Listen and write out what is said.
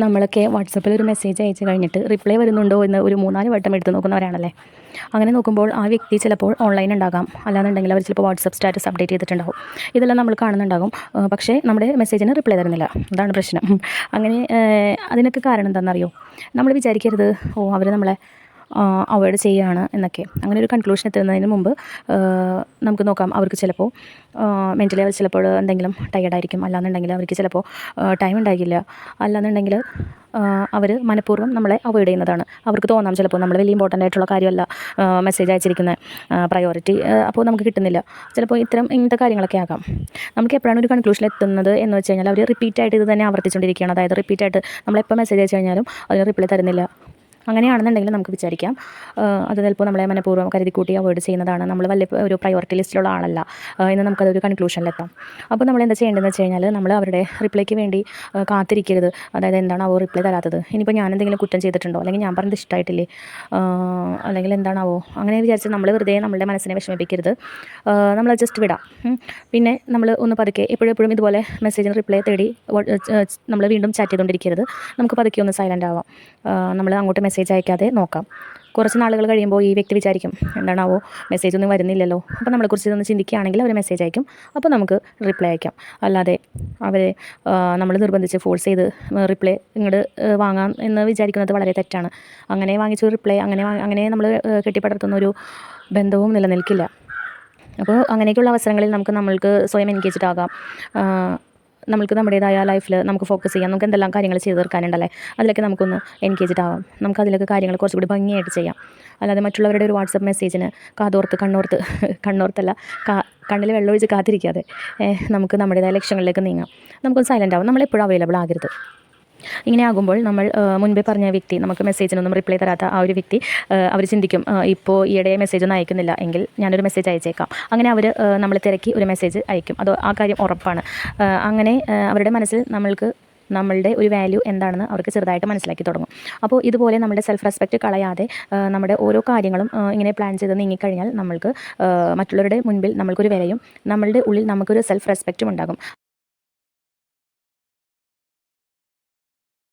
നമ്മളൊക്കെ വാട്സപ്പിൽ ഒരു മെസ്സേജ് അയച്ചു കഴിഞ്ഞിട്ട് റിപ്ലൈ വരുന്നുണ്ടോ എന്ന് ഒരു 3-4 വട്ടം എടുത്ത് നോക്കുന്നവരാണല്ലേ. അങ്ങനെ നോക്കുമ്പോൾ ആ വ്യക്തി ചിലപ്പോൾ ഓൺലൈൻ ഉണ്ടാകാം, അല്ലാന്നുണ്ടെങ്കിൽ അവർ ചിലപ്പോൾ വാട്സപ്പ് സ്റ്റാറ്റസ് അപ്ഡേറ്റ് ചെയ്തിട്ടുണ്ടാകും. ഇതെല്ലാം നമ്മൾ കാണുന്നുണ്ടാകും. പക്ഷേ നമ്മുടെ മെസ്സേജിന് റിപ്ലൈ തരുന്നില്ല. അതാണ് പ്രശ്നം. അങ്ങനെ അതിനൊക്കെ കാരണം എന്താണെന്നറിയോ? നമ്മൾ വിചാരിക്കരുത് അവർ നമ്മളെ അവോയ്ഡ് ചെയ്യുകയാണ് എന്നൊക്കെ. അങ്ങനെ ഒരു കൺക്ലൂഷൻ എത്തുന്നതിന് മുമ്പ് നമുക്ക് നോക്കാം. അവർക്ക് ചിലപ്പോൾ മെൻ്റലി അവർ ചിലപ്പോൾ എന്തെങ്കിലും ടയേർഡായിരിക്കും, അല്ലാന്നുണ്ടെങ്കിൽ അവർക്ക് ചിലപ്പോൾ ടൈം ഉണ്ടാകില്ല, അല്ലാന്നുണ്ടെങ്കിൽ അവർ മനഃപൂർവ്വം നമ്മളെ അവോയ്ഡ് ചെയ്യുന്നതാണ്. അവർക്ക് തോന്നാം ചിലപ്പോൾ നമ്മൾ വലിയ ഇമ്പോർട്ടൻ്റ് ആയിട്ടുള്ള കാര്യമല്ല മെസ്സേജ് അയച്ചിരിക്കുന്നത്, പ്രയോറിറ്റി അപ്പോൾ നമുക്ക് കിട്ടുന്നില്ല. ചിലപ്പോൾ ഇങ്ങനത്തെ കാര്യങ്ങളൊക്കെ ആകാം. നമുക്ക് എപ്പോഴാണ് ഒരു കൺക്ലൂഷൻ എത്തുന്നത് എന്ന് വെച്ച് കഴിഞ്ഞാൽ അവർ റിപ്പീറ്റായിട്ട് ഇത് തന്നെ ആവർത്തിച്ചുകൊണ്ടിരിക്കുകയാണ്. അതായത് റിപ്പീറ്റായിട്ട് നമ്മളെപ്പോൾ മെസ്സേജ് അയച്ചു കഴിഞ്ഞാലും അതിന് റിപ്ലൈ തരുന്നില്ല. അങ്ങനെയാണെന്നുണ്ടെങ്കിൽ നമുക്ക് വിചാരിക്കാം അത് ചിലപ്പോൾ നമ്മളെ മനഃപൂർവ്വം കരുതിക്കൂട്ടി അവോയ്ഡ് ചെയ്യുന്നതാണ്, നമ്മൾ വലിയ ഒരു പ്രയോറിറ്റി ലിസ്റ്റിലുള്ള ആളല്ല എന്ന് നമുക്കതൊരു കൺക്ലൂഷനിലെത്താം. അപ്പോൾ നമ്മൾ എന്താ ചെയ്യേണ്ടതെന്ന് വെച്ച് കഴിഞ്ഞാൽ നമ്മൾ അവരുടെ റിപ്ലൈക്ക് വേണ്ടി കാത്തിരിക്കരുത്. അതായത് എന്താണ് അവർ റിപ്ലൈ തരാത്തത്, ഇനിയിപ്പോൾ ഞാൻ എന്തെങ്കിലും കുറ്റം ചെയ്തിട്ടുണ്ടോ, അല്ലെങ്കിൽ ഞാൻ പറഞ്ഞത് ഇഷ്ടമായിട്ടില്ലേ, അല്ലെങ്കിൽ എന്താണാവോ, അങ്ങനെ വിചാരിച്ച് നമ്മൾ വെറുതെ നമ്മളുടെ മനസ്സിനെ വിഷമിപ്പിക്കരുത്. നമ്മൾ ജസ്റ്റ് വിടാം. പിന്നെ നമ്മൾ ഒന്ന് പതുക്കെ എപ്പോഴും ഇതുപോലെ മെസ്സേജിന് റിപ്ലൈ തേടി നമ്മൾ വീണ്ടും ചാറ്റ് ചെയ്തുകൊണ്ടിരിക്കരുത്. നമുക്ക് പതുക്കെ ഒന്ന് സൈലൻ്റ് ആവാം. നമ്മൾ അങ്ങോട്ട് മെസ്സേജ് അയക്കാതെ നോക്കാം. കുറച്ച് നാളുകൾ കഴിയുമ്പോൾ ഈ വ്യക്തി വിചാരിക്കും എന്താണാവോ മെസ്സേജ് ഒന്നും വരുന്നില്ലല്ലോ. അപ്പോൾ നമ്മളെക്കുറിച്ച് ഇതൊന്ന് ചിന്തിക്കുകയാണെങ്കിൽ അവർ മെസ്സേജ് അയക്കും. അപ്പോൾ നമുക്ക് റിപ്ലൈ അയക്കാം. അല്ലാതെ അവരെ നമ്മൾ നിർബന്ധിച്ച് ഫോഴ്സ് ചെയ്ത് റിപ്ലൈ ഇങ്ങോട്ട് വാങ്ങാം എന്ന് വിചാരിക്കുന്നത് വളരെ തെറ്റാണ്. അങ്ങനെ വാങ്ങിച്ചൊരു റിപ്ലൈ അങ്ങനെ നമ്മൾ കെട്ടിപ്പടർത്തുന്നൊരു ബന്ധവും നിലനിൽക്കില്ല. അപ്പോൾ അങ്ങനെയൊക്കെയുള്ള അവസരങ്ങളിൽ നമ്മൾക്ക് സ്വയം എൻഗേജ്ഡ് ആകാം. നമുക്ക് നമ്മുടേതായ ലൈഫിൽ നമുക്ക് ഫോക്കസ് ചെയ്യാം. നമുക്ക് എന്തെല്ലാം കാര്യങ്ങൾ ചെയ്ത് തീർക്കാനുണ്ടല്ലേ, അതിലൊക്കെ നമുക്കൊന്ന് എൻഗേജ്ഡ് ആവാം. നമുക്ക് അതിലൊക്കെ കാര്യങ്ങൾ കുറച്ചുകൂടി ഭംഗിയായിട്ട് ചെയ്യാം. അല്ലാതെ മറ്റുള്ളവരുടെ ഒരു വാട്സപ്പ് മെസ്സേജിന് കണ്ണോർത്തല്ല കണ്ണിൽ വെള്ളമൊഴിച്ച് കാത്തിരിക്കാതെ നമുക്ക് നമ്മുടേതായ ലക്ഷ്യങ്ങളിലേക്ക് നീങ്ങാം. നമുക്കൊന്ന് സൈലൻ്റ് ആവും. നമ്മളെപ്പോഴും അവൈലബിൾ ആകരുത്. ഇങ്ങനെ ആകുമ്പോൾ നമ്മൾ മുൻപേ പറഞ്ഞ വ്യക്തി, നമുക്ക് മെസ്സേജിനൊന്നും റിപ്ലൈ തരാത്ത ആ ഒരു വ്യക്തി അവർ ചിന്തിക്കും ഇപ്പോൾ ഈയിടെ മെസ്സേജൊന്നും അയക്കുന്നില്ല എങ്കിൽ ഞാനൊരു മെസ്സേജ് അയച്ചേക്കാം. അങ്ങനെ അവർ നമ്മളെ തിരക്കി ഒരു മെസ്സേജ് അയക്കും. അത് ആ കാര്യം ഉറപ്പാണ്. അങ്ങനെ അവരുടെ മനസ്സിൽ നമ്മളുടെ ഒരു വാല്യൂ എന്താണെന്ന് അവർക്ക് ചെറുതായിട്ട് മനസ്സിലാക്കി തുടങ്ങും. അപ്പോൾ ഇതുപോലെ നമ്മുടെ സെൽഫ് റെസ്പെക്റ്റ് കളയാതെ നമ്മുടെ ഓരോ കാര്യങ്ങളും ഇങ്ങനെ പ്ലാൻ ചെയ്ത് നീങ്ങിക്കഴിഞ്ഞാൽ മറ്റുള്ളവരുടെ മുൻപിൽ നമ്മൾക്കൊരു വിലയും നമ്മളുടെ ഉള്ളിൽ നമുക്കൊരു സെൽഫ് റെസ്പെക്റ്റും ഉണ്ടാകും.